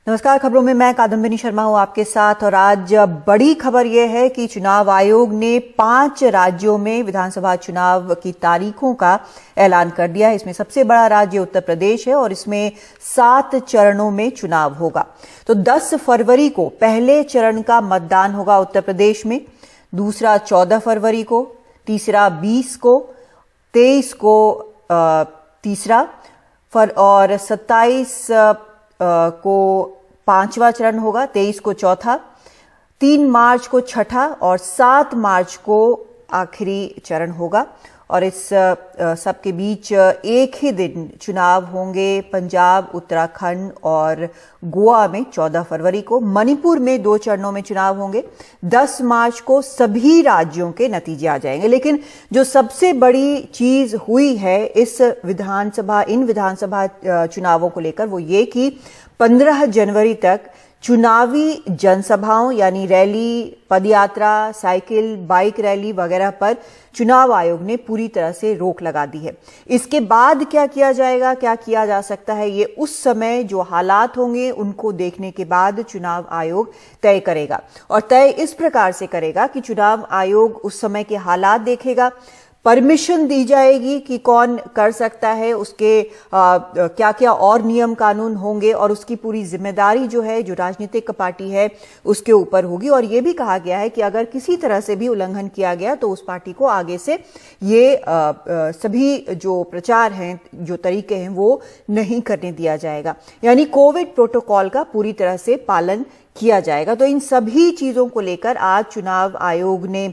नमस्कार। खबरों में मैं कादम्बिनी शर्मा हूं आपके साथ और आज बड़ी खबर यह है कि चुनाव आयोग ने 5 राज्यों में विधानसभा चुनाव की तारीखों का ऐलान कर दिया है। इसमें सबसे बड़ा राज्य उत्तर प्रदेश है और इसमें 7 चरणों में चुनाव होगा। तो 10 फरवरी को पहले चरण का मतदान होगा उत्तर प्रदेश में, दूसरा 14 फरवरी को, तीसरा 20 को, 23 को तीसरा और 27 को 5वां चरण होगा, 23 को चौथा, 3 मार्च को छठा और 7 मार्च को आखिरी चरण होगा। और इस सबके बीच एक ही दिन चुनाव होंगे पंजाब, उत्तराखंड और गोवा में 14 फरवरी को। मणिपुर में 2 चरणों में चुनाव होंगे। 10 मार्च को सभी राज्यों के नतीजे आ जाएंगे। लेकिन जो सबसे बड़ी चीज हुई है इन विधानसभा चुनावों को लेकर वो ये कि 15 जनवरी तक चुनावी जनसभाओं यानी रैली, पदयात्रा, साइकिल, बाइक रैली वगैरह पर चुनाव आयोग ने पूरी तरह से रोक लगा दी है। इसके बाद क्या किया जाएगा, क्या किया जा सकता है, ये उस समय जो हालात होंगे उनको देखने के बाद चुनाव आयोग तय करेगा। और तय इस प्रकार से करेगा कि चुनाव आयोग उस समय के हालात देखेगा, परमिशन दी जाएगी कि कौन कर सकता है, उसके क्या क्या और नियम कानून होंगे और उसकी पूरी जिम्मेदारी जो है जो राजनीतिक पार्टी है उसके ऊपर होगी। और यह भी कहा गया है कि अगर किसी तरह से भी उल्लंघन किया गया तो उस पार्टी को आगे से ये सभी जो प्रचार हैं, जो तरीके हैं वो नहीं करने दिया जाएगा। यानी कोविड प्रोटोकॉल का पूरी तरह से पालन किया जाएगा। तो इन सभी चीजों को लेकर आज चुनाव आयोग ने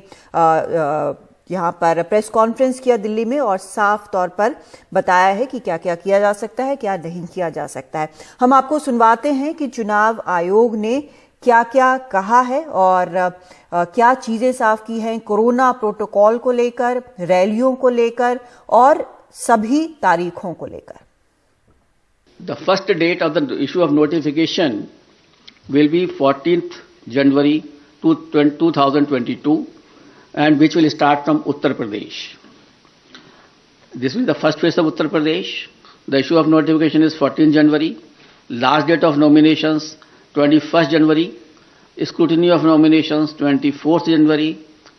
यहां पर प्रेस कॉन्फ्रेंस किया दिल्ली में और साफ तौर पर बताया है कि क्या क्या किया जा सकता है, क्या नहीं किया जा सकता है। हम आपको सुनवाते हैं कि चुनाव आयोग ने क्या क्या कहा है और क्या चीजें साफ की हैं कोरोना प्रोटोकॉल को लेकर, रैलियों को लेकर और सभी तारीखों को लेकर। The first date of the issue of notification will be 14th January 2022 and which will start from Uttar Pradesh. This is the first phase of Uttar Pradesh. The issue of notification is 14 January. Last date of nominations 21st January. Scrutiny of nominations 24th January.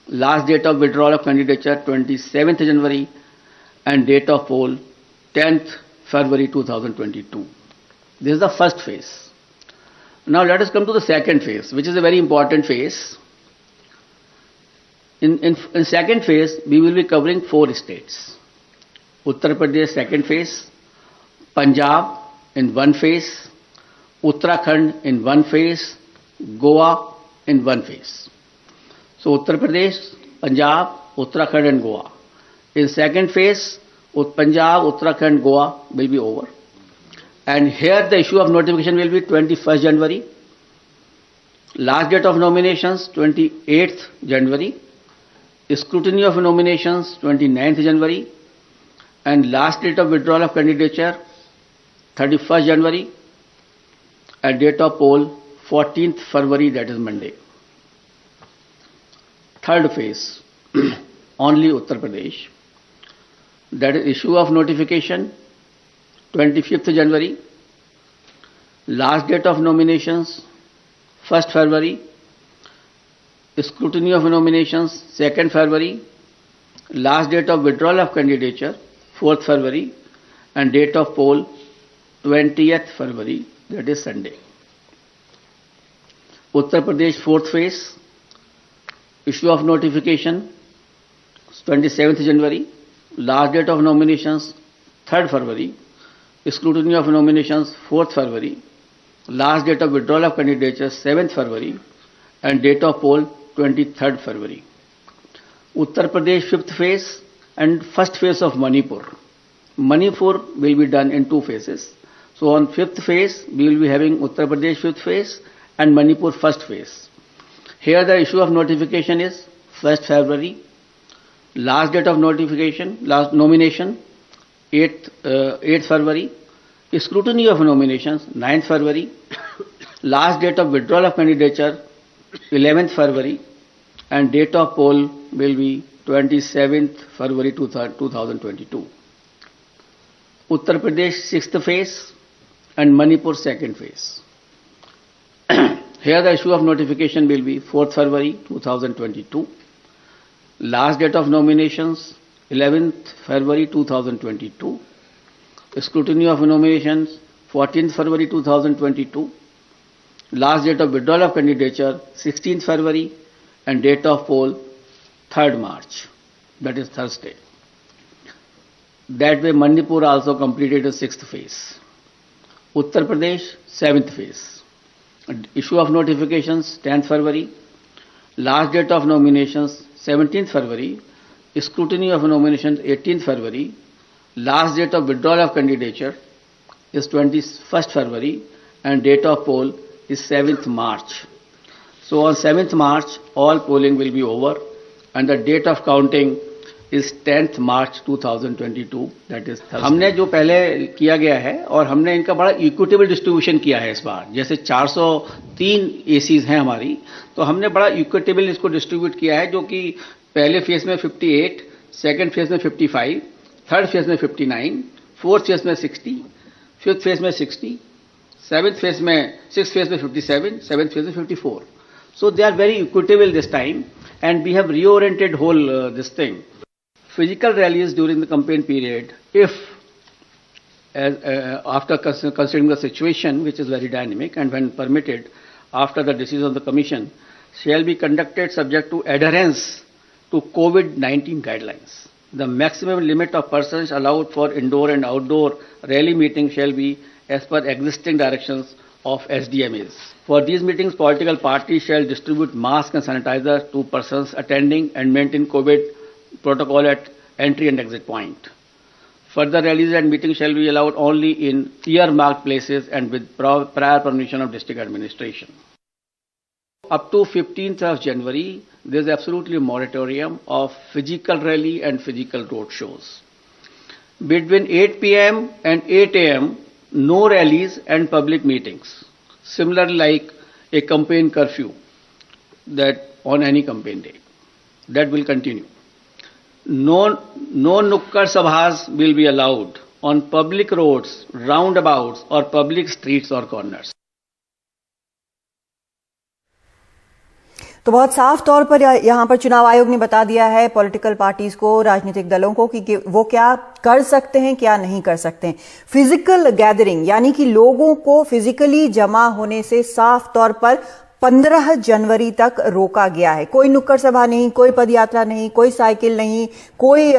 Last date of withdrawal of candidature 27th January. And date of poll 10th February 2022. This is the first phase. Now let us come to the second phase, which is a very important phase. In second phase, we will be covering 4 states. Uttar Pradesh second phase, Punjab in 1 phase, Uttarakhand in 1 phase, Goa in 1 phase. So Uttar Pradesh, Punjab, Uttarakhand and Goa. In second phase, Punjab, Uttarakhand, Goa will be over. And here the issue of notification will be 21st January. Last date of nominations 28th January. Scrutiny of nominations 29th January and last date of withdrawal of candidature 31st January and date of poll 14th February, that is Monday. Third phase only Uttar Pradesh, that is issue of notification 25th January, last date of nominations 1st February, scrutiny of nominations 2nd February, last date of withdrawal of candidature 4th February and date of poll 20th February, that is Sunday. Uttar Pradesh 4th phase, issue of notification 27th January, last date of nominations 3rd February, scrutiny of nominations 4th February, last date of withdrawal of candidature 7th February and date of poll 23rd February. Uttar Pradesh 5th phase and first phase of Manipur. Manipur will be done in 2 phases. So on 5th phase we will be having Uttar Pradesh 5th phase and Manipur first phase. Here the issue of notification is 1st February. Last date of notification, last nomination 8th February. Scrutiny of nominations 9th February. Last date of withdrawal of candidature 11th February and date of poll will be 27th February 2022. Uttar Pradesh 6th phase and Manipur 2nd phase. Here the issue of notification will be 4th February 2022. Last date of nominations 11th February 2022. Scrutiny of nominations 14th February 2022. Last date of withdrawal of candidature 16th February and date of poll 3rd March. That is Thursday. That way Manipur also completed the 6th phase. Uttar Pradesh 7th phase. Issue of notifications 10th February. Last date of nominations 17th February. Scrutiny of nominations 18th February. Last date of withdrawal of candidature is 21st February and date of poll is 7th March. So on 7th March all polling will be over and the date of counting is 10th March 2022, that is Thursday. हमने जो पहले किया गया है और हमने इनका बड़ा इक्विटेबल डिस्ट्रीब्यूशन किया है इस बार, जैसे 403 एसीज हैं हमारी, तो हमने बड़ा इक्विटेबल इसको डिस्ट्रीब्यूट किया है, जो कि पहले फेज में 58, सेकंड फेज में 55, थर्ड फेज में 59, फोर्थ फेज में 60, फिफ्थ फेज में 60, सेवेंथ फेज में 6th फेज में 57, सेवेंथ फेज में 54. So they are very equitable this time and we have reoriented whole this thing. Physical rallies during the campaign period, if after considering the situation, which is very dynamic, and when permitted after the decision of the Commission, shall be conducted subject to adherence to COVID-19 guidelines. The maximum limit of persons allowed for indoor and outdoor rally meetings shall be as per existing directions of SDMAs. For these meetings, political parties shall distribute masks and sanitizers to persons attending and maintain COVID protocol at entry and exit point. Further rallies and meetings shall be allowed only in earmarked places and with prior permission of district administration. Up to 15th of January, there is absolutely a moratorium of physical rally and physical road shows. Between 8 p.m. and 8 a.m., no rallies and public meetings. Similarly, like a campaign curfew that on any campaign day. That will continue. No nukkad sabhas will be allowed on public roads, roundabouts or public streets or corners. तो बहुत साफ तौर पर यहां पर चुनाव आयोग ने बता दिया है पॉलिटिकल पार्टीज को, राजनीतिक दलों को कि वो क्या कर सकते हैं, क्या नहीं कर सकते हैं. फिजिकल गैदरिंग यानी कि लोगों को फिजिकली जमा होने से साफ तौर पर 15 जनवरी तक रोका गया है. कोई नुक्कड़ सभा नहीं, कोई पदयात्रा नहीं, कोई साइकिल नहीं, कोई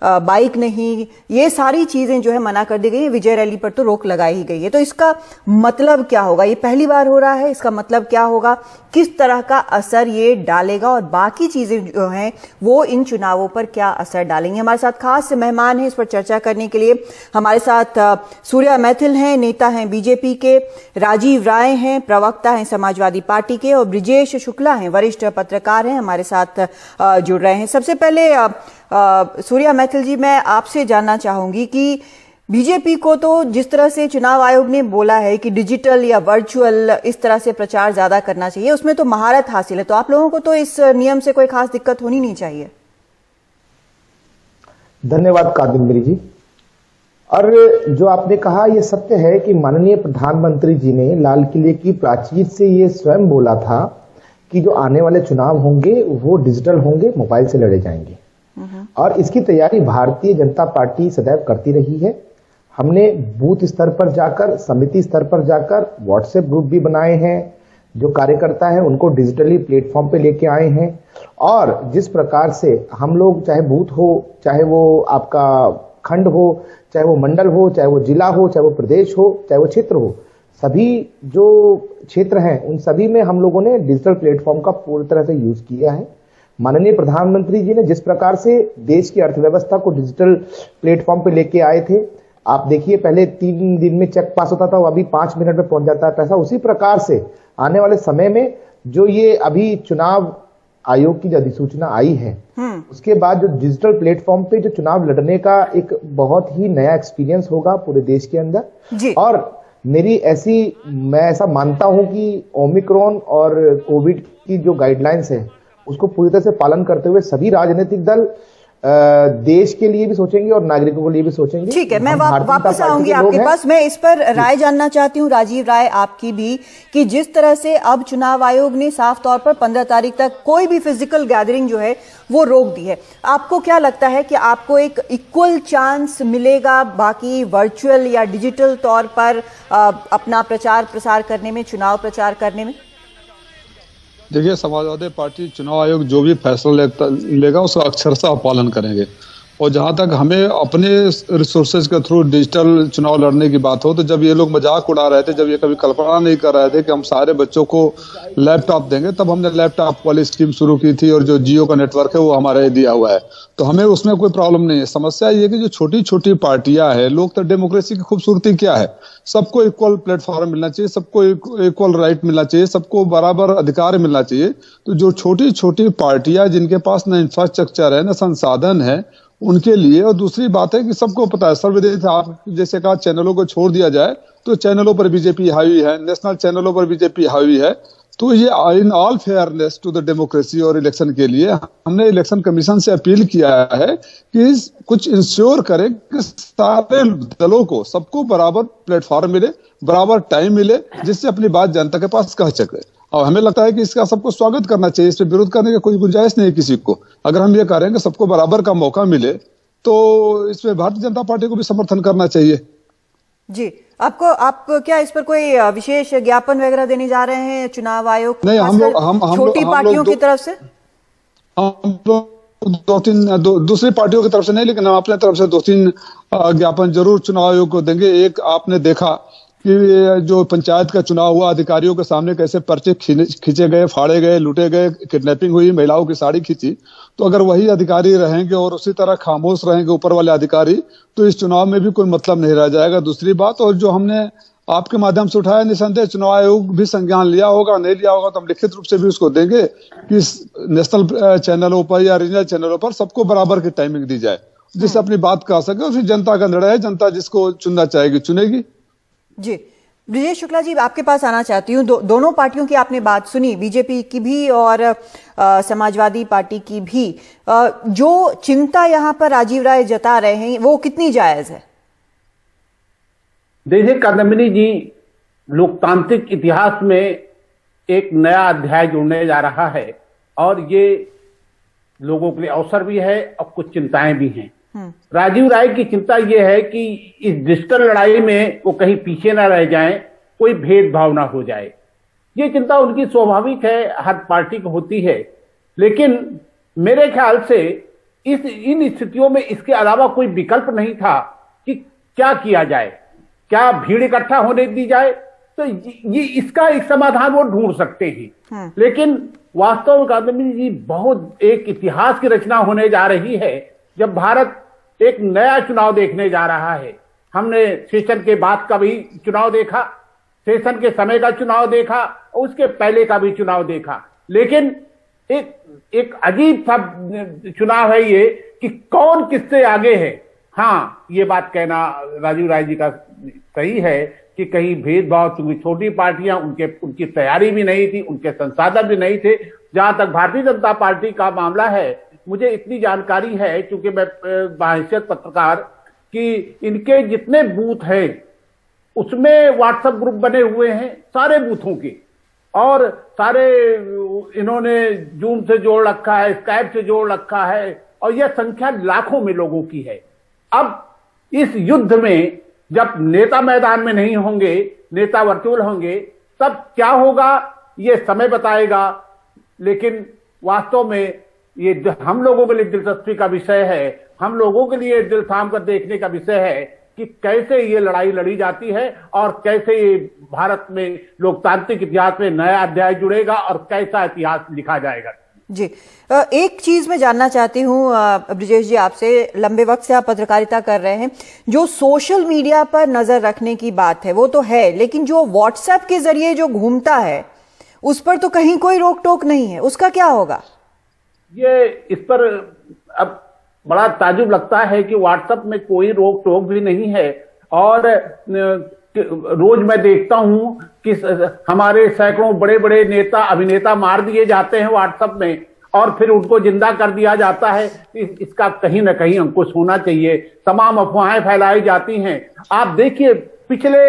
बाइक नहीं, ये सारी चीजें जो है मना कर दी गई है. विजय रैली पर तो रोक लगाई ही गई है. तो इसका मतलब क्या होगा? ये पहली बार हो रहा है. इसका मतलब क्या होगा? किस तरह का असर ये डालेगा और बाकी चीजें जो हैं वो इन चुनावों पर क्या असर डालेंगे? हमारे साथ खास मेहमान हैं इस पर चर्चा करने के लिए. हमारे साथ सूर्या मैथिल हैं, नेता हैं बीजेपी के, राजीव राय हैं, प्रवक्ता हैं समाजवादी पार्टी के, और ब्रिजेश शुक्ला हैं, वरिष्ठ पत्रकार हैं, हमारे साथ जुड़ रहे हैं. सबसे पहले सूर्या मैथिल जी, मैं आपसे जानना चाहूंगी कि बीजेपी को तो जिस तरह से चुनाव आयोग ने बोला है कि डिजिटल या वर्चुअल इस तरह से प्रचार ज्यादा करना चाहिए, उसमें तो महारत हासिल है, तो आप लोगों को तो इस नियम से कोई खास दिक्कत होनी नहीं चाहिए. धन्यवाद कादम्बरी जी. और जो आपने कहा ये सत्य है कि माननीय प्रधानमंत्री जी ने लाल किले की प्राचीर से ये स्वयं बोला था कि जो आने वाले चुनाव होंगे वो डिजिटल होंगे, मोबाइल से लड़े जाएंगे. और इसकी तैयारी भारतीय जनता पार्टी सदैव करती रही है. हमने बूथ स्तर पर जाकर, समिति स्तर पर जाकर व्हाट्सएप ग्रुप भी बनाए हैं. जो कार्यकर्ता है उनको डिजिटली प्लेटफॉर्म पे लेके आए हैं. और जिस प्रकार से हम लोग, चाहे बूथ हो, चाहे वो आपका खंड हो, चाहे वो मंडल हो, चाहे वो जिला हो, चाहे वो प्रदेश हो, चाहे वो क्षेत्र हो, सभी जो क्षेत्र हैं उन सभी में हम लोगों ने डिजिटल प्लेटफॉर्म का पूरी तरह से यूज किया है. माननीय प्रधानमंत्री जी ने जिस प्रकार से देश की अर्थव्यवस्था को डिजिटल प्लेटफॉर्म पे लेके आए थे, आप देखिए पहले 3 दिन में चेक पास होता था, वो अभी 5 मिनट में पहुंच जाता है पैसा. उसी प्रकार से आने वाले समय में जो ये अभी चुनाव आयोग की जो अधिसूचना आई है उसके बाद जो डिजिटल प्लेटफॉर्म पे जो चुनाव लड़ने का एक बहुत ही नया एक्सपीरियंस होगा पूरे देश के अंदर जी. और मैं ऐसा मानता हूं कि ओमिक्रॉन और कोविड की जो गाइडलाइंस है उसको पूरी तरह से पालन करते हुए सभी राजनीतिक दल देश के लिए भी सोचेंगे और नागरिकों के लिए भी सोचेंगे। ठीक है, मैं हम भारतीय जनता वापस पार्टी आऊंगी के लोग आपके हैं। पास। मैं इस पर राय जानना चाहती हूं, राजीव राय आपकी भी, कि जिस तरह से अब चुनाव आयोग ने साफ तौर पर 15 तारीख तक कोई भी फिजिकल गैदरिंग जो है वो रोक दी है, आपको क्या लगता है कि आपको एक इक्वल चांस मिलेगा बाकी वर्चुअल या डिजिटल तौर पर अपना प्रचार प्रसार करने में, चुनाव प्रचार करने में? देखिए, समाजवादी पार्टी चुनाव आयोग जो भी फैसला लेगा उसका अक्षरशः पालन करेंगे। और जहां तक हमें अपने रिसोर्सेज के थ्रू डिजिटल चुनाव लड़ने की बात हो, तो जब ये लोग मजाक उड़ा रहे थे, जब ये कभी कल्पना नहीं कर रहे थे कि हम सारे बच्चों को लैपटॉप देंगे, तब हमने लैपटॉप वाली स्कीम शुरू की थी और जो जियो का नेटवर्क है वो हमारे दिया हुआ है, तो हमें उसमें कोई प्रॉब्लम नहीं है। समस्या ये कि जो छोटी छोटी पार्टियां हैं, लोग तो डेमोक्रेसी की खूबसूरती क्या है, सबको इक्वल प्लेटफॉर्म मिलना चाहिए, सबको इक्वल राइट मिलना चाहिए, सबको बराबर अधिकार मिलना चाहिए। तो जो छोटी छोटी पार्टियां जिनके पास न इंफ्रास्ट्रक्चर है न संसाधन है, उनके लिए। और दूसरी बात है कि सबको पता है, सर्वविदित, आप जैसे कहा चैनलों को छोड़ दिया जाए तो चैनलों पर बीजेपी हावी है, नेशनल चैनलों पर बीजेपी हावी है। तो ये in all fairness to the democracy और इलेक्शन के लिए हमने इलेक्शन कमीशन से अपील किया है कि कुछ इंश्योर करें कि सारे दलों को, सबको बराबर प्लेटफॉर्म मिले, बराबर टाइम मिले, जिससे अपनी बात जनता के पास कह सके। और हमें लगता है कि इसका सबको स्वागत करना चाहिए, इस पर विरोध करने की कोई गुंजाइश नहीं है किसी को। अगर हम ये करें कि सबको बराबर का मौका मिले, तो इसमें भारतीय जनता पार्टी को भी समर्थन करना चाहिए। जी, आप क्या इस पर कोई विशेष ज्ञापन वगैरह देने जा रहे हैं चुनाव आयोग? नहीं, हम छोटी पार्टियों की तरफ से, हम लोग दूसरी पार्टियों की तरफ से नहीं, लेकिन हम अपने तरफ से 2-3 ज्ञापन जरूर चुनाव आयोग को देंगे। एक, आपने देखा कि जो पंचायत का चुनाव हुआ, अधिकारियों के सामने कैसे पर्चे खींचे गए, फाड़े गए, लूटे गए, किडनैपिंग हुई, महिलाओं की साड़ी खींची। तो अगर वही अधिकारी रहेंगे और उसी तरह खामोश रहेंगे ऊपर वाले अधिकारी, तो इस चुनाव में भी कोई मतलब नहीं रह जाएगा। दूसरी बात, और जो हमने आपके माध्यम से उठाया, निसंदेह चुनाव आयोग भी संज्ञान लिया होगा, नहीं लिया होगा तो हम लिखित रूप से भी उसको देंगे कि नेशनल चैनलों पर या रीजनल चैनलों पर सबको बराबर की टाइमिंग दी जाए, जिससे अपनी बात कह सके। और फिर जनता का निर्णय है, जनता जिसको चुनना चाहेगी चुनेगी। जी, ब्रिजेश शुक्ला जी, आपके पास आना चाहती हूँ। दोनों पार्टियों की आपने बात सुनी, बीजेपी की भी और समाजवादी पार्टी की भी। जो चिंता यहाँ पर राजीव राय जता रहे हैं, वो कितनी जायज है? देखिए कादम्बिनी जी, लोकतांत्रिक इतिहास में एक नया अध्याय जुड़ने जा रहा है, और ये लोगों के लिए अवसर भी है और कुछ चिंताएं भी हैं। राजीव राय की चिंता यह है कि इस डिजिटल लड़ाई में वो कहीं पीछे ना रह जाएं, कोई भेदभाव ना हो जाए। ये चिंता उनकी स्वाभाविक है, हर पार्टी को होती है। लेकिन मेरे ख्याल से इन स्थितियों में इसके अलावा कोई विकल्प नहीं था कि क्या किया जाए, क्या भीड़ इकट्ठा होने दी जाए। तो ये इसका एक समाधान वो ढूंढ सकते हैं। लेकिन वास्तव में कादम्बिनी जी, बहुत एक इतिहास की रचना होने जा रही है, जब भारत एक नया चुनाव देखने जा रहा है। हमने सेशन के बाद का भी चुनाव देखा, सेशन के समय का चुनाव देखा, और उसके पहले का भी चुनाव देखा। लेकिन एक अजीब सा चुनाव है ये कि कौन किससे आगे है। हाँ, ये बात कहना राजीव राय जी का सही है कि कहीं भेदभाव, क्योंकि छोटी पार्टियां, उनकी तैयारी भी नहीं थी, उनके संसाधन भी नहीं थे। जहां तक भारतीय जनता पार्टी का मामला है, मुझे इतनी जानकारी है, क्योंकि मैं बाहैसियत पत्रकार, कि इनके जितने बूथ हैं उसमें व्हाट्सएप ग्रुप बने हुए हैं सारे बूथों के, और सारे इन्होंने जूम से जोड़ रखा है, स्काइप से जोड़ रखा है, और यह संख्या लाखों में लोगों की है। अब इस युद्ध में जब नेता मैदान में नहीं होंगे, नेता वर्चुअल होंगे, तब क्या होगा ये समय बताएगा। लेकिन वास्तव में ये हम लोगों के लिए दिलचस्पी का विषय है, हम लोगों के लिए दिल थाम कर देखने का विषय है कि कैसे ये लड़ाई लड़ी जाती है और कैसे ये भारत में लोकतांत्रिक इतिहास में नया अध्याय जुड़ेगा और कैसा इतिहास लिखा जाएगा। जी, एक चीज मैं जानना चाहती हूँ ब्रिजेश जी आपसे, लंबे वक्त से आप पत्रकारिता कर रहे हैं, जो सोशल मीडिया पर नजर रखने की बात है वो तो है, लेकिन जो व्हाट्सएप के जरिए जो घूमता है उस पर तो कहीं कोई रोक टोक नहीं है, उसका क्या होगा? ये इस पर अब बड़ा ताजुब लगता है कि व्हाट्सएप में कोई रोक टोक भी नहीं है, और रोज मैं देखता हूं कि हमारे सैकड़ों बड़े बड़े नेता अभिनेता मार दिए जाते हैं व्हाट्सएप में, और फिर उनको जिंदा कर दिया जाता है। इसका कहीं ना कहीं अंकुश होना चाहिए। तमाम अफवाहें फैलाई जाती हैं। आप देखिए पिछले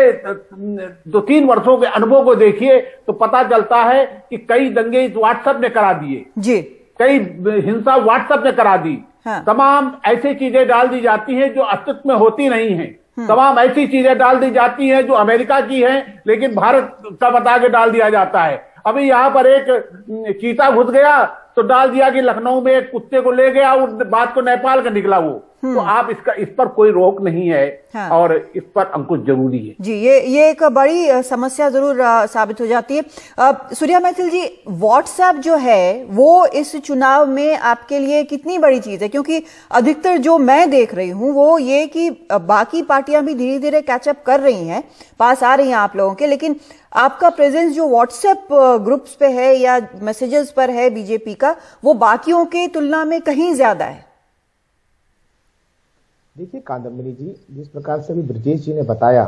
2-3 वर्षों के अनुभव को देखिए तो पता चलता है कि कई दंगे व्हाट्सएप ने करा दिए जी, कई हिंसा व्हाट्सएप ने करा दी। हाँ। तमाम ऐसी चीजें डाल दी जाती हैं जो अस्तित्व में होती नहीं हैं। तमाम ऐसी चीजें डाल दी जाती हैं जो अमेरिका की हैं लेकिन भारत का बता के डाल दिया जाता है। अभी यहां पर एक चीता घुस गया तो डाल दिया कि लखनऊ में एक कुत्ते को ले गया, उस बात को नेपाल का निकला वो। तो आप इस पर कोई रोक नहीं है। हाँ। और इस पर अंकुश जरूरी है जी। ये एक बड़ी समस्या जरूर साबित हो जाती है। सूर्या मैथिल जी, व्हाट्सएप जो है वो इस चुनाव में आपके लिए कितनी बड़ी चीज है? क्योंकि अधिकतर जो मैं देख रही हूं वो ये कि बाकी पार्टियां भी धीरे धीरे कैचअप कर रही हैं, पास आ रही हैं आप लोगों के, लेकिन आपका प्रेजेंस जो व्हाट्सएप ग्रुप्स पे है या मैसेजेस पर है बीजेपी का, वो बाकियों के तुलना में कहीं ज्यादा है। देखिए कादम्बिनी जी, जिस प्रकार से अभी ब्रजेश जी ने बताया,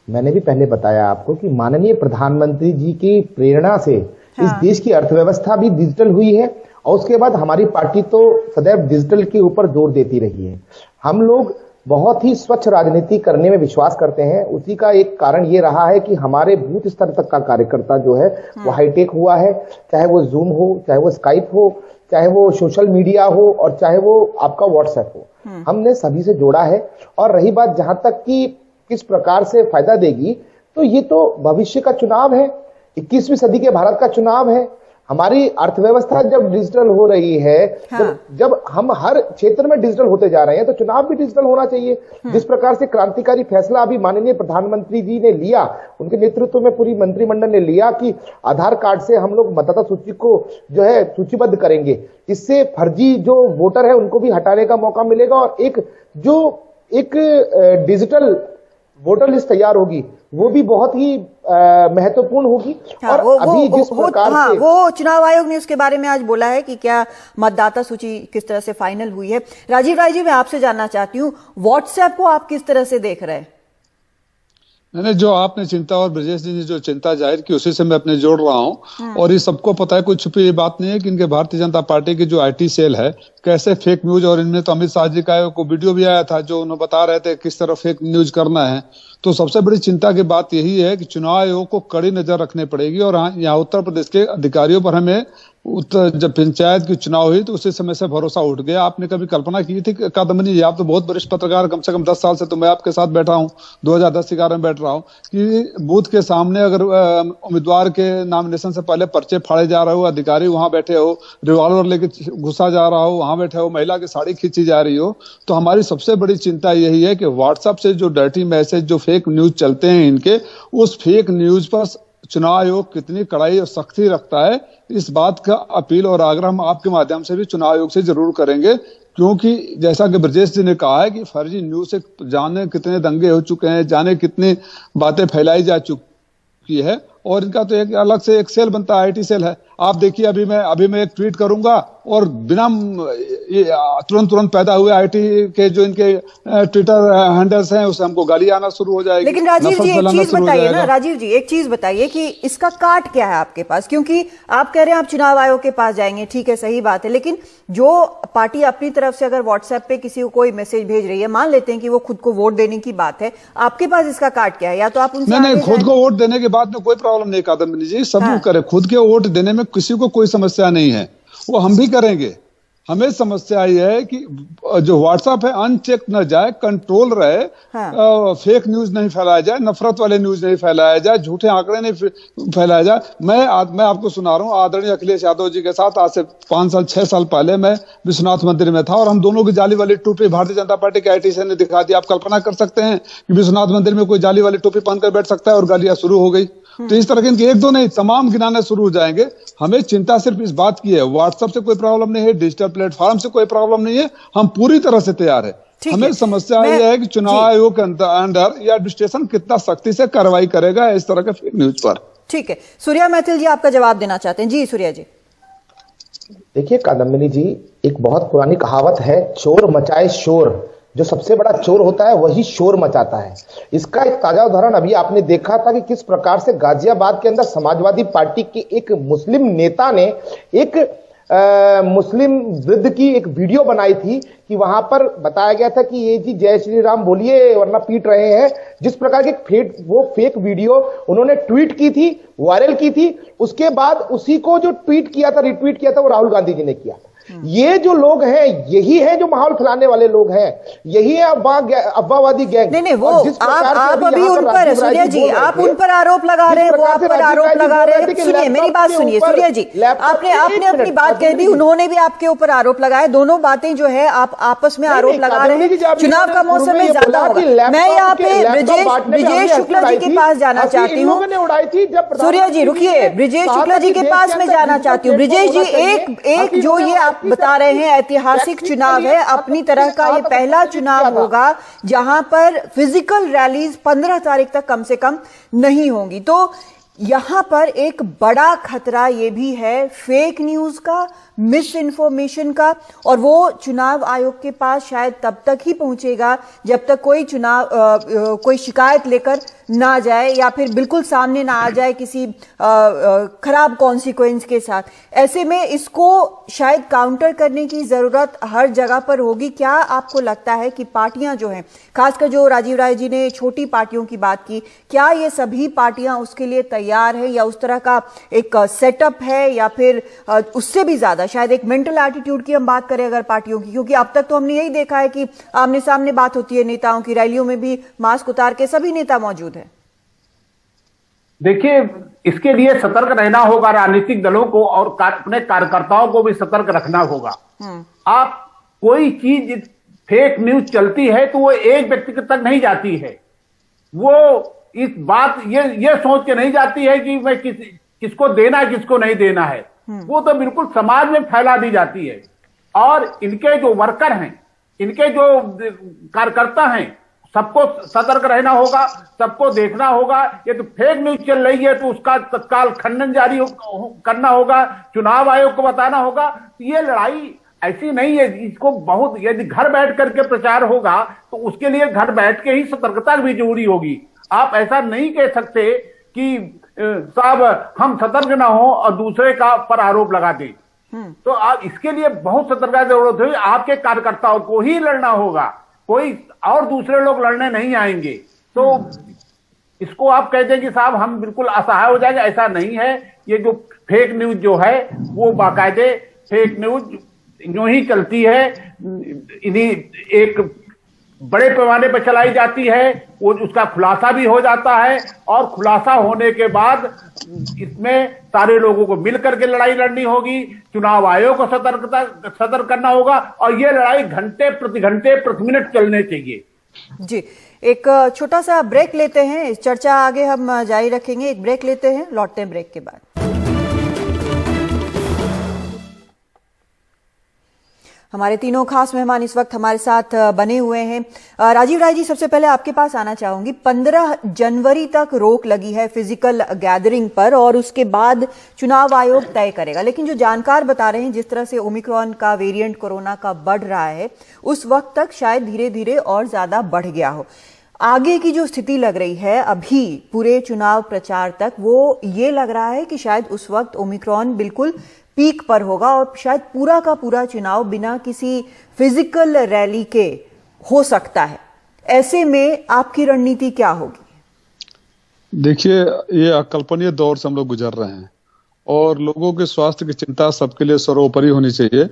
मैंने भी पहले बताया आपको कि माननीय प्रधानमंत्री जी की प्रेरणा से इस देश की अर्थव्यवस्था भी डिजिटल हुई है और उसके बाद हमारी पार्टी तो सदैव डिजिटल के ऊपर जोर देती रही है। हम लोग बहुत ही स्वच्छ राजनीति करने में विश्वास करते हैं। उसी का एक कारण ये रहा है कि हमारे बूथ स्तर तक का कार्यकर्ता जो है वो हाईटेक हुआ है, चाहे वो जूम हो, चाहे वो स्काइप हो, चाहे वो सोशल मीडिया हो और चाहे वो आपका व्हाट्सएप हो, हमने सभी से जोड़ा है। और रही बात जहां तक कि किस प्रकार से फायदा देगी, तो ये तो भविष्य का चुनाव है, 21वीं सदी के भारत का चुनाव है। हमारी अर्थव्यवस्था जब डिजिटल हो रही है, जब हम हर क्षेत्र में डिजिटल होते जा रहे हैं, तो चुनाव भी डिजिटल होना चाहिए। जिस प्रकार से क्रांतिकारी फैसला अभी माननीय प्रधानमंत्री जी ने लिया, उनके नेतृत्व में पूरी मंत्रिमंडल ने लिया कि आधार कार्ड से हम लोग मतदाता सूची को जो है सूचीबद्ध करेंगे। इससे फर्जी जो वोटर है उनको भी हटाने का मौका मिलेगा और एक डिजिटल वोटर लिस्ट तैयार होगी, वो भी बहुत ही महत्वपूर्ण होगी। हाँ, और अभी जिस प्रकार से वो चुनाव आयोग ने उसके बारे में आज बोला है कि क्या मतदाता सूची किस तरह से फाइनल हुई है। राजीव राय जी, मैं आपसे जानना चाहती हूँ, व्हाट्सएप को आप किस तरह से देख रहे हैं? मैंने जो आपने चिंता और ब्रजेश जी ने जो चिंता जाहिर की उसी से मैं अपने जोड़ रहा हूं। और ये सबको पता है, कोई छुपी ये बात नहीं है कि इनके भारतीय जनता पार्टी की जो आईटी सेल है कैसे फेक न्यूज, और इनमें तो अमित शाह जी का को वीडियो भी आया था जो उन्होंने बता रहे थे किस तरह फेक न्यूज करना है। तो सबसे बड़ी चिंता की बात यही है कि चुनाव आयोग को कड़ी नजर रखनी पड़ेगी। और यहाँ उत्तर प्रदेश के अधिकारियों पर हमें जब पंचायत की चुनाव हुई तो उसी समय से भरोसा उठ गया। आपने कभी कल्पना की थी कादम्बिनी जी, आप तो बहुत वरिष्ठ पत्रकार, कम से कम 10 साल से तो मैं आपके साथ बैठा हूं, 2010-11 में बैठ रहा हूं, कि बूथ के सामने अगर उम्मीदवार के नॉमिनेशन से पहले पर्चे फाड़े जा रहे हो, अधिकारी वहां बैठे हो, रिवॉल्वर लेके घुसा जा रहा हो, वहां बैठे हो, महिला की साड़ी खींची जा रही हो, तो हमारी सबसे बड़ी चिंता यही है कि व्हाट्सएप से जो डर्टी मैसेज, जो फेक न्यूज चलते हैं इनके, उस फेक न्यूज पर चुनाव आयोग कितनी कड़ाई और सख्ती रखता है, इस बात का अपील और आग्रह हम आपके माध्यम से भी चुनाव आयोग से जरूर करेंगे। क्योंकि जैसा कि ब्रजेश जी ने कहा है कि फर्जी न्यूज से जाने कितने दंगे हो चुके हैं, जाने कितनी बातें फैलाई जा चुकी है। और इनका तो एक अलग से एक सेल बनता है, आईटी सेल है। आप देखिए, अभी मैं एक ट्वीट करूंगा और बिना तुरंत पैदा हुए आईटी के जो इनके ट्विटर हैंडल्स हैं उससे हमको गाली आना शुरू हो जाएगी। लेकिन राजीव जी एक चीज बताइए ना, राजीव जी एक चीज बताइए कि इसका काट क्या है आपके पास? क्योंकि आप कह रहे हैं आप चुनाव आयोग के पास जाएंगे, ठीक है, सही बात है, लेकिन जो पार्टी अपनी तरफ से अगर व्हाट्सएप पे किसी को कोई मैसेज भेज रही है, मान लेते हैं कि वो खुद को वोट देने की बात है, आपके पास इसका काट क्या है? या तो आप उनसे नहीं, खुद को वोट देने के बाद में कोई प्रॉब्लम नहीं कादम्बिनी जी, सब लोग करें, खुद के वोट देने में किसी को कोई समस्या नहीं है, वो हम भी करेंगे। हमें समस्या ये है कि जो व्हाट्सएप है अनचेक न जाए, कंट्रोल रहे, फेक न्यूज नहीं फैलाया जाए, नफरत वाले न्यूज नहीं फैलाया जाए, झूठे आंकड़े नहीं फैलाया जाए। मैं आपको सुना रहा हूँ, आदरणीय अखिलेश यादव जी के साथ आज से 5 साल 6 साल पहले मैं विश्वनाथ मंदिर में था और हम दोनों की जाली वाली टोपी भारतीय जनता पार्टी के आईटी सेल ने दिखा दी। आप कल्पना कर सकते हैं कि विश्वनाथ मंदिर में कोई जाली वाली टोपी पहनकर बैठ सकता है और गालियां शुरू हो गई। तो इस तरह के एक दो नहीं, तमाम गिनाने शुरू हो जाएंगे। हमें चिंता सिर्फ इस बात की है, व्हाट्सएप से कोई प्रॉब्लम नहीं है, डिजिटल प्लेटफॉर्म से कोई प्रॉब्लम नहीं है, हम पूरी तरह से तैयार है। हमें समस्या यह है कि चुनाव आयोग के अंडर या एडमिनिस्ट्रेशन कितना सख्ती से कार्रवाई करेगा इस तरह के फेक न्यूज पर। ठीक है, सूर्या मैथिल जी आपका जवाब देना चाहते हैं। जी सूर्या जी। देखिए कादम्बिनी जी, एक बहुत पुरानी कहावत है, चोर मचाए शोर। जो सबसे बड़ा चोर होता है वही शोर मचाता है। इसका एक ताजा उदाहरण अभी आपने देखा था कि किस प्रकार से गाजियाबाद के अंदर समाजवादी पार्टी के एक मुस्लिम नेता ने एक मुस्लिम वृद्ध की एक वीडियो बनाई थी कि वहां पर बताया गया था कि ये जी जय श्री राम बोलिए वरना पीट रहे हैं। जिस प्रकार की वो फेक वीडियो उन्होंने ट्वीट की थी, वायरल की थी, उसके बाद उसी को जो ट्वीट किया था, रिट्वीट किया था, वो राहुल गांधी जी ने किया था। ये जो लोग हैं, यही है जो माहौल फैलाने वाले लोग हैं, यही है अफवाहवादी गैंग। नहीं, वो आप अभी उन पर, सूर्या जी, आप उन पर आरोप लगा रहे हैं, वो आप पर आरोप लगा रहे हैं। सुनिए, मेरी बात सुनिए सूर्या जी, आपने अपनी बात कह दी, उन्होंने भी आपके ऊपर आरोप लगाए। दोनों बातें जो है आप आपस में आरोप लगा रहे हैं। चुनाव का मौसम में ज्यादा होगा। मैं यहाँ पे ब्रिजेश शुक्ला जी के पास जाना चाहती हूँ। सूर्या जी रुकिए, ब्रिजेश शुक्ला जी के पास में जाना चाहती हूँ। ब्रिजेश जी, एक जो ये आप बता रहे हैं ऐतिहासिक चुनाव है, अपनी तरह का ये पहला चुनाव होगा जहां पर फिजिकल रैलीज 15 तारीख तक कम से कम नहीं होंगी। तो यहां पर एक बड़ा खतरा ये भी है फेक न्यूज का, मिस इन्फॉर्मेशन का, और वो चुनाव आयोग के पास शायद तब तक ही पहुंचेगा जब तक कोई शिकायत लेकर ना जाए या फिर बिल्कुल सामने ना आ जाए किसी खराब कॉन्सिक्वेंस के साथ। ऐसे में इसको शायद काउंटर करने की जरूरत हर जगह पर होगी। क्या आपको लगता है कि पार्टियां जो हैं, खासकर जो राजीव राय जी ने छोटी पार्टियों की बात की, क्या ये सभी पार्टियां उसके लिए तैयार है या उस तरह का एक सेटअप है, या फिर उससे भी ज्यादा शायद एक मेंटल एटीट्यूड की हम बात करें अगर पार्टियों की? क्योंकि अब तक तो हमने यही देखा है कि आमने सामने बात होती है नेताओं की, रैलियों में भी मास्क उतार के सभी नेता मौजूद हैं। देखिए, इसके लिए सतर्क रहना होगा राजनीतिक दलों को, और अपने कार्यकर्ताओं को भी सतर्क रखना होगा। आप कोई चीज फेक न्यूज चलती है तो वो एक व्यक्ति तक नहीं जाती है, वो इस बात ये सोच के नहीं जाती है कि मैं किसको देना है किसको नहीं देना है, वो तो बिल्कुल समाज में फैला दी जाती है। और इनके जो वर्कर हैं, इनके जो कार्यकर्ता हैं, सबको सतर्क रहना होगा, सबको देखना होगा। ये तो फेक न्यूज चल रही है तो उसका तत्काल खंडन जारी करना होगा, चुनाव आयोग को बताना होगा। ये लड़ाई ऐसी नहीं है, इसको बहुत, यदि घर बैठ करके प्रचार होगा तो उसके लिए घर बैठ के ही सतर्कता भी जरूरी होगी। आप ऐसा नहीं कह सकते कि साहब हम सतर्क ना हो और दूसरे का पर आरोप लगा दें। तो आप इसके लिए बहुत सतर्कता जरूरत है। आपके कार्यकर्ताओं को ही लड़ना होगा, कोई और दूसरे लोग लड़ने नहीं आएंगे। तो इसको आप कहते हैं कि साहब हम बिल्कुल असहाय हो जाएंगे, ऐसा नहीं है। ये जो फेक न्यूज जो है वो बाकायदे फेक न्यूज यूं ही चलती है, इन्हीं एक बड़े पैमाने पर चलाई जाती है, वो उसका खुलासा भी हो जाता है, और खुलासा होने के बाद इसमें सारे लोगों को मिलकर के लड़ाई लड़नी होगी। चुनाव आयोग को सतर्क करना होगा, और ये लड़ाई घंटे प्रति मिनट चलने चाहिए। जी, एक छोटा सा ब्रेक लेते हैं, इस चर्चा आगे हम जारी रखेंगे। एक ब्रेक लेते हैं, लौटते हैं ब्रेक के बाद। हमारे तीनों खास मेहमान इस वक्त हमारे साथ बने हुए हैं। राजीव राय जी, सबसे पहले आपके पास आना चाहूंगी। 15 जनवरी तक रोक लगी है फिजिकल गैदरिंग पर, और उसके बाद चुनाव आयोग तय करेगा। लेकिन जो जानकार बता रहे हैं, जिस तरह से ओमिक्रॉन का वेरिएंट कोरोना का बढ़ रहा है, उस वक्त तक शायद धीरे धीरे और ज्यादा बढ़ गया हो। आगे की जो स्थिति लग रही है अभी पूरे चुनाव प्रचार तक, वो ये लग रहा है कि शायद उस वक्त ओमिक्रॉन बिल्कुल पीक पर होगा और शायद पूरा का पूरा चुनाव बिना किसी फिजिकल रैली के हो सकता है। ऐसे में आपकी रणनीति क्या होगी? देखिए, ये अकल्पनीय दौर से हम लोग गुजर रहे हैं, और लोगों के स्वास्थ्य की चिंता सबके लिए सर्वोपरि होनी चाहिए।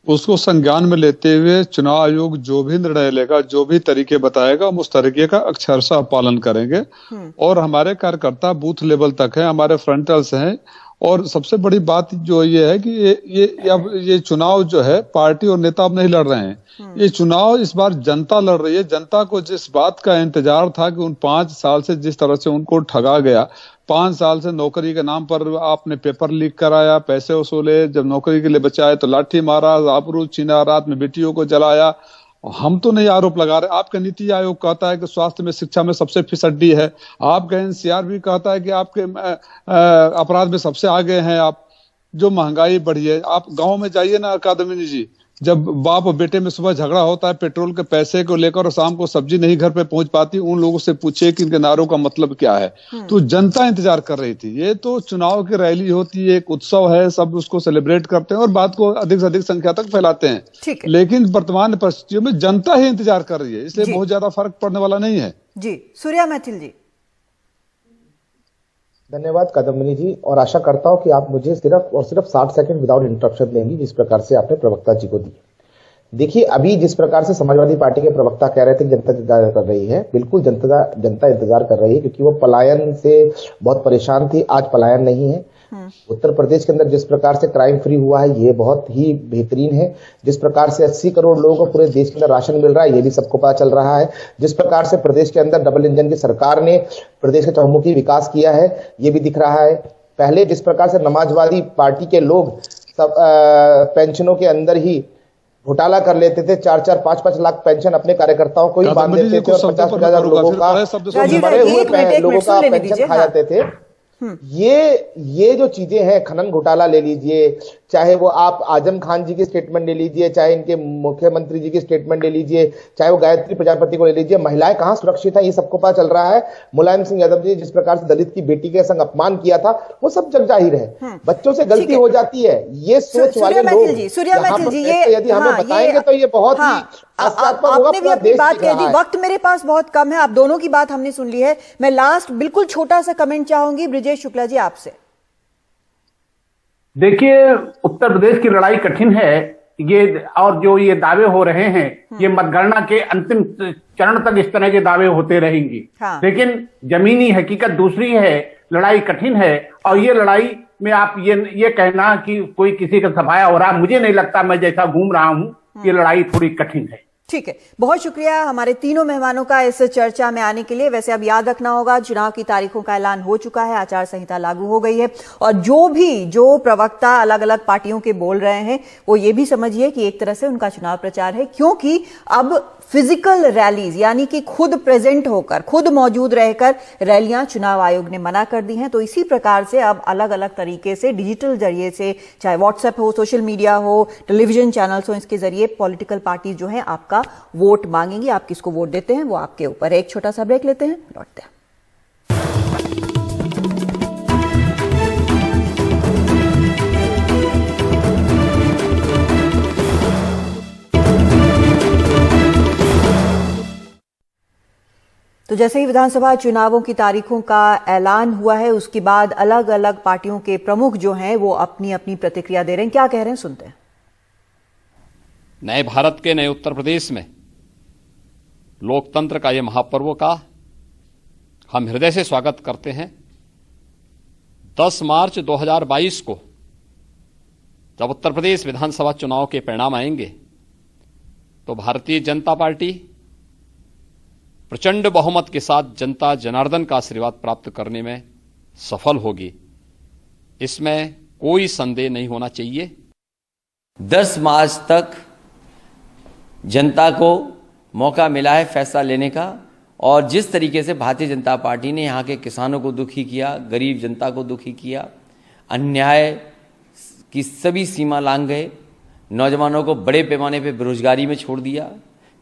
उसको संज्ञान में लेते हुए चुनाव आयोग जो भी निर्णय लेगा, जो भी तरीके बताएगा, हम उस तरीके का अक्षरशः पालन करेंगे। और हमारे कार्यकर्ता बूथ लेवल तक हैं, हमारे फ्रंटल्स हैं। और सबसे बड़ी बात जो ये है कि ये चुनाव जो है पार्टी और नेता अब नहीं लड़ रहे हैं। ये चुनाव इस बार जनता लड़ रही है। जनता को जिस बात का इंतजार था कि उन 5 साल से जिस तरह से उनको ठगा गया, 5 साल से नौकरी के नाम पर आपने पेपर लीक कराया, पैसे वसूले, जब नौकरी के लिए बचाए तो लाठी मारा, आबरू छीना, रात में बेटियों को जलाया। हम तो नहीं आरोप लगा रहे। आपका नीति आयोग कहता है कि स्वास्थ्य में, शिक्षा में सबसे फिसड्डी है। आपका एनसीआर भी कहता है कि आपके अपराध में सबसे आगे हैं आप। जो महंगाई बढ़ी है, आप गांव में जाइए ना अकादमी जी, जब बाप और बेटे में सुबह झगड़ा होता है पेट्रोल के पैसे को लेकर और शाम को सब्जी नहीं घर पे पहुंच पाती, उन लोगों से पूछे कि इनके नारों का मतलब क्या है। तो जनता इंतजार कर रही थी। ये तो चुनाव की रैली होती है, एक उत्सव है, सब उसको सेलिब्रेट करते हैं और बात को अधिक से अधिक संख्या तक फैलाते हैं। लेकिन वर्तमान परिस्थितियों में जनता ही इंतजार कर रही है, इसलिए बहुत ज्यादा फर्क पड़ने वाला नहीं है। जी सूर्या मैथिल जी। धन्यवाद कादम्बिनी जी, और आशा करता हूं कि आप मुझे सिर्फ और सिर्फ 60 सेकंड विदाउट इंटरप्शन देंगी, जिस प्रकार से आपने प्रवक्ता जी को दी। देखिए, अभी जिस प्रकार से समाजवादी पार्टी के प्रवक्ता कह रहे थे कि जनता इंतजार कर रही है, बिल्कुल जनता इंतजार कर रही है, क्योंकि वो पलायन से बहुत परेशान थी। आज पलायन नहीं है। उत्तर प्रदेश के अंदर जिस प्रकार से क्राइम फ्री हुआ है, ये बहुत ही बेहतरीन है। जिस प्रकार से 80 करोड़ लोगों को पूरे देश के अंदर राशन मिल रहा है, ये भी सबको पता चल रहा है। जिस प्रकार से प्रदेश के अंदर डबल इंजन की सरकार ने प्रदेश का चहुमुखी विकास किया है, ये भी दिख रहा है। पहले जिस प्रकार से समाजवादी पार्टी के लोग सब पेंशनों के अंदर ही घोटाला कर लेते थे, 4-4, 5-5 लाख पेंशन अपने कार्यकर्ताओं को ही बांध देते थे और 50,000 लोगों का मरे हुए लोगों का पेंशन खा जाते थे। ये जो चीजें हैं, खनन घोटाला ले लीजिए, चाहे वो आप आजम खान जी की स्टेटमेंट ले लीजिए, चाहे इनके मुख्यमंत्री जी की स्टेटमेंट ले लीजिए, चाहे वो गायत्री प्रजापति को ले लीजिए, महिलाएं कहां सुरक्षित है, ये सबको पता चल रहा है। मुलायम सिंह यादव जी जिस प्रकार से दलित की बेटी के संग अपमान किया था, वो सब जग जाहिर है। बच्चों से गलती हो जाती है, ये सोच वाले लोग यदि हमें बताएंगे तो ये बहुत ही आपने भी अपनी बात कह दी। वक्त मेरे पास बहुत कम है, आप दोनों की बात हमने सुन ली है। मैं लास्ट बिल्कुल छोटा सा कमेंट चाहूंगी ब्रिजेश शुक्ला जी आपसे। देखिए, उत्तर प्रदेश की लड़ाई कठिन है, ये और जो ये दावे हो रहे हैं, ये मतगणना के अंतिम चरण तक इस तरह के दावे होते रहेंगे। लेकिन जमीनी हकीकत दूसरी है, लड़ाई कठिन है। और ये लड़ाई में आप ये कहना कि कोई किसी का सफाया हो रहा, मुझे नहीं लगता। मैं जैसा घूम रहा हूं, ये लड़ाई थोड़ी कठिन है। ठीक है, बहुत शुक्रिया हमारे तीनों मेहमानों का इस चर्चा में आने के लिए। वैसे अब याद रखना होगा, चुनाव की तारीखों का ऐलान हो चुका है, आचार संहिता लागू हो गई है और जो प्रवक्ता अलग अलग पार्टियों के बोल रहे हैं, वो ये भी समझिए कि एक तरह से उनका चुनाव प्रचार है, क्योंकि अब फिजिकल रैलीज यानी कि खुद प्रेजेंट होकर, खुद मौजूद रहकर रैलियां चुनाव आयोग ने मना कर दी हैं। तो इसी प्रकार से अब अलग अलग तरीके से डिजिटल जरिए से, चाहे व्हाट्सएप हो, सोशल मीडिया हो, टेलीविजन चैनल्स हो, इसके जरिए पॉलिटिकल पार्टी जो है आपका वोट मांगेंगी। आप किसको वोट देते हैं वो आपके ऊपर है। एक छोटा सा ब्रेक लेते हैं, लौटते हैं। तो जैसे ही विधानसभा चुनावों की तारीखों का ऐलान हुआ है, उसके बाद अलग अलग पार्टियों के प्रमुख जो हैं वो अपनी अपनी प्रतिक्रिया दे रहे हैं। क्या कह रहे हैं, सुनते हैं। नए भारत के नए उत्तर प्रदेश में लोकतंत्र का ये महापर्व का हम हृदय से स्वागत करते हैं। 10 मार्च 2022 को जब उत्तर प्रदेश विधानसभा चुनाव के परिणाम आएंगे तो भारतीय जनता पार्टी प्रचंड बहुमत के साथ जनता जनार्दन का आशीर्वाद प्राप्त करने में सफल होगी, इसमें कोई संदेह नहीं होना चाहिए। 10 मार्च तक जनता को मौका मिला है फैसला लेने का, और जिस तरीके से भारतीय जनता पार्टी ने यहाँ के किसानों को दुखी किया, गरीब जनता को दुखी किया, अन्याय की सभी सीमा लांघ गए, नौजवानों को बड़े पैमाने पर बेरोजगारी में छोड़ दिया,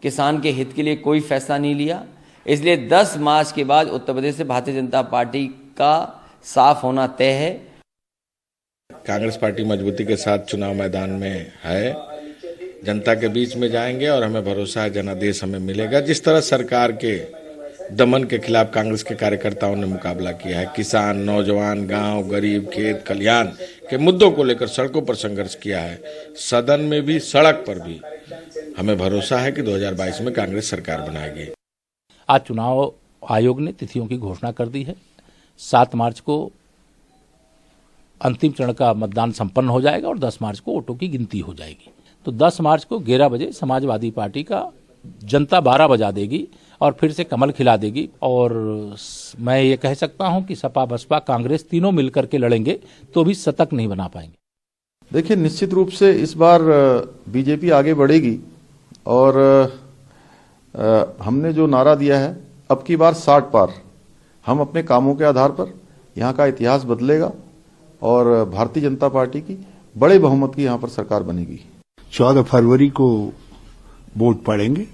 किसान के हित के लिए कोई फैसला नहीं लिया। इसलिए 10 मार्च के बाद उत्तर प्रदेश से भारतीय जनता पार्टी का साफ होना तय है। कांग्रेस पार्टी मजबूती के साथ चुनाव मैदान में है, जनता के बीच में जाएंगे और हमें भरोसा है जनादेश हमें मिलेगा। जिस तरह सरकार के दमन के खिलाफ कांग्रेस के कार्यकर्ताओं ने मुकाबला किया है, किसान, नौजवान, गांव, गरीब, खेत कल्याण के मुद्दों को लेकर सड़कों पर संघर्ष किया है, सदन में भी सड़क पर भी, हमें भरोसा है कि 2022 में कांग्रेस सरकार बनाएगी। आज चुनाव आयोग ने तिथियों की घोषणा कर दी है। 7 मार्च को अंतिम चरण का मतदान संपन्न हो जाएगा और 10 मार्च को वोटों की गिनती हो जाएगी। तो 10 मार्च को 11 बजे समाजवादी पार्टी का जनता 12 बजा देगी और फिर से कमल खिला देगी। और मैं ये कह सकता हूं कि सपा, बसपा, कांग्रेस तीनों मिलकर के लड़ेंगे तो भी शतक नहीं बना पाएंगे। देखिए, निश्चित रूप से इस बार बीजेपी आगे बढ़ेगी और हमने जो नारा दिया है, अब की बार 60 पार, हम अपने कामों के आधार पर यहाँ का इतिहास बदलेगा और भारतीय जनता पार्टी की बड़े बहुमत की यहाँ पर सरकार बनेगी। 14 फरवरी को वोट पड़ेंगे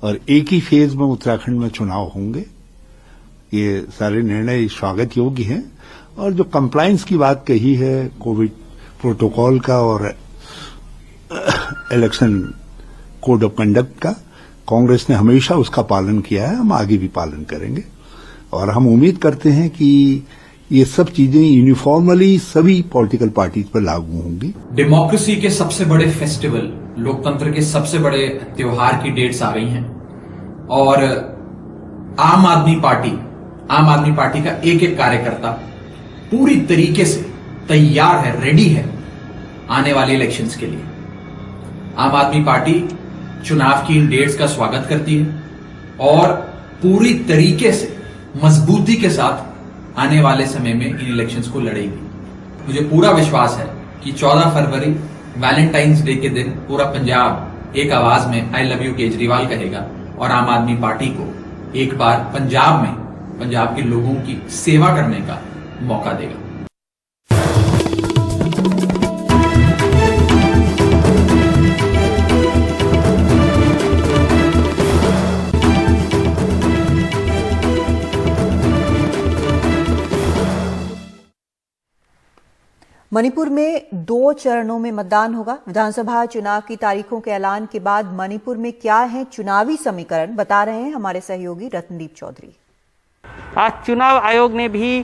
और एक ही फेज में उत्तराखंड में चुनाव होंगे। ये सारे निर्णय स्वागत योग्य हैं। और जो कंप्लायंस की बात कही है कोविड प्रोटोकॉल का और इलेक्शन कोड ऑफ कंडक्ट का, कांग्रेस ने हमेशा उसका पालन किया है, हम आगे भी पालन करेंगे। और हम उम्मीद करते हैं कि ये सब चीजें यूनिफॉर्मली सभी पॉलिटिकल पार्टीज पर लागू होंगी। डेमोक्रेसी के सबसे बड़े फेस्टिवल, लोकतंत्र के सबसे बड़े त्योहार की डेट्स आ गई हैं और आम आदमी पार्टी का एक एक कार्यकर्ता पूरी तरीके से तैयार है, रेडी है आने वाले इलेक्शंस के लिए। आम आदमी पार्टी चुनाव की इन डेट्स का स्वागत करती है और पूरी तरीके से मजबूती के साथ आने वाले समय में इन इलेक्शंस को लड़ेगी। मुझे पूरा विश्वास है कि 14 फरवरी वैलेंटाइंस डे के दिन पूरा पंजाब एक आवाज में आई लव यू केजरीवाल कहेगा और आम आदमी पार्टी को एक बार पंजाब में पंजाब के लोगों की सेवा करने का मौका देगा। मणिपुर में 2 चरणों में मतदान होगा। विधानसभा चुनाव की तारीखों के ऐलान के बाद मणिपुर में क्या है चुनावी समीकरण, बता रहे हैं हमारे सहयोगी रत्नदीप चौधरी। आज चुनाव आयोग ने भी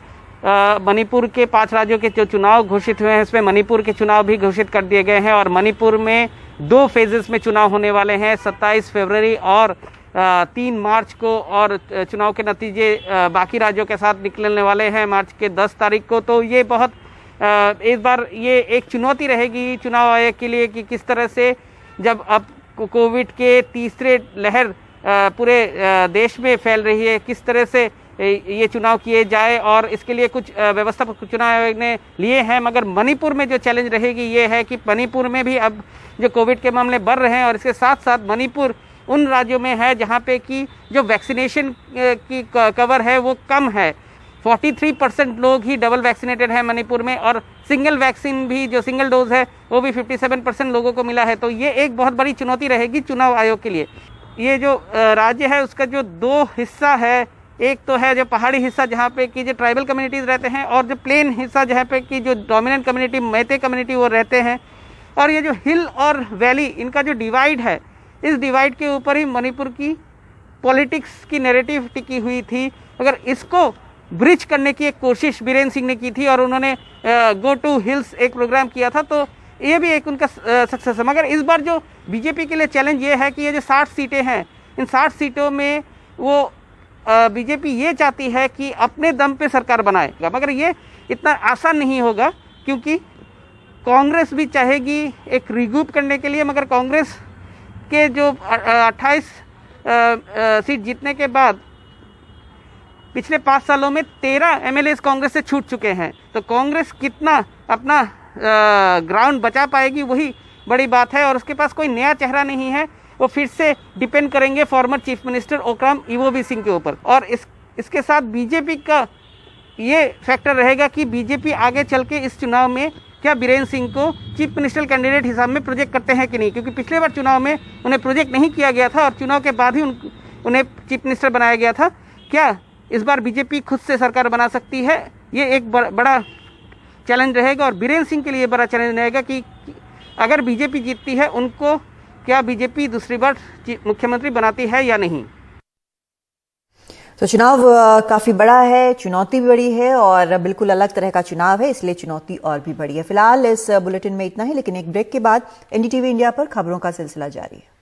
मणिपुर के 5 राज्यों के जो चुनाव घोषित हुए हैं इसमें मणिपुर के चुनाव भी घोषित कर दिए गए हैं और मणिपुर में 2 फेजेस में चुनाव होने वाले हैं, 27 फरवरी और 3 मार्च को। और चुनाव के नतीजे बाकी राज्यों के साथ निकलने वाले हैं मार्च के 10 तारीख को। तो ये बहुत इस बार ये एक चुनौती रहेगी चुनाव आयोग के लिए कि किस तरह से जब अब कोविड के तीसरे लहर पूरे देश में फैल रही है, किस तरह से ये चुनाव किए जाए और इसके लिए कुछ व्यवस्था चुनाव आयोग ने लिए हैं। मगर मणिपुर में जो चैलेंज रहेगी ये है कि मणिपुर में भी अब जो कोविड के मामले बढ़ रहे हैं और इसके साथ साथ मणिपुर उन राज्यों में है जहाँ पे कि जो वैक्सीनेशन की कवर है वो कम है। 43% लोग ही डबल वैक्सीनेटेड है मणिपुर में और सिंगल वैक्सीन भी जो सिंगल डोज है वो भी 57% लोगों को मिला है। तो ये एक बहुत बड़ी चुनौती रहेगी चुनाव आयोग के लिए। ये जो राज्य है उसका जो 2 हिस्सा है, एक तो है जो पहाड़ी हिस्सा जहाँ पे कि जो ट्राइबल कम्युनिटीज़ रहते हैं और जो प्लेन हिस्सा जहाँ पे कि जो डोमिनेंट कम्युनिटी मैते कम्युनिटी वो रहते हैं। और ये जो हिल और वैली इनका जो डिवाइड है, इस डिवाइड के ऊपर ही मणिपुर की पॉलिटिक्स की नैरेटिव टिकी हुई थी। अगर इसको ब्रिज करने की एक कोशिश बीरेन सिंह ने की थी और उन्होंने गो टू हिल्स एक प्रोग्राम किया था, तो ये भी एक उनका सक्सेस है। मगर इस बार जो बीजेपी के लिए चैलेंज ये है कि ये जो 60 सीटें हैं, इन 60 सीटों में वो बीजेपी ये चाहती है कि अपने दम पे सरकार बनाएगा। मगर ये इतना आसान नहीं होगा क्योंकि कांग्रेस भी चाहेगी एक रिग्रुप करने के लिए। मगर कांग्रेस के जो 28 सीट जीतने के बाद पिछले 5 सालों में 13 एमएलएस कांग्रेस से छूट चुके हैं। तो कांग्रेस कितना अपना ग्राउंड बचा पाएगी वही बड़ी बात है। और उसके पास कोई नया चेहरा नहीं है, वो फिर से डिपेंड करेंगे former chief minister Okram Ibobi Singh के ऊपर। और इसके साथ बीजेपी का ये फैक्टर रहेगा कि बीजेपी आगे चल के इस चुनाव में क्या बीरेन सिंह को चीफ मिनिस्टर कैंडिडेट हिसाब में प्रोजेक्ट करते हैं कि नहीं, क्योंकि पिछले बार चुनाव में उन्हें प्रोजेक्ट नहीं किया गया था और चुनाव के बाद ही उन्हें चीफ मिनिस्टर बनाया गया था। क्या इस बार बीजेपी खुद से सरकार बना सकती है? ये एक बड़ा चैलेंज रहेगा और बीरेन सिंह के लिए बड़ा चैलेंज रहेगा कि अगर बीजेपी जीतती है उनको क्या बीजेपी दूसरी बार मुख्यमंत्री बनाती है या नहीं। तो चुनाव काफी बड़ा है, चुनौती भी बड़ी है और बिल्कुल अलग तरह का चुनाव है, इसलिए चुनौती और भी बड़ी है। फिलहाल इस बुलेटिन में इतना ही, लेकिन एक ब्रेक के बाद एनडीटीवी इंडिया पर खबरों का सिलसिला जारी है।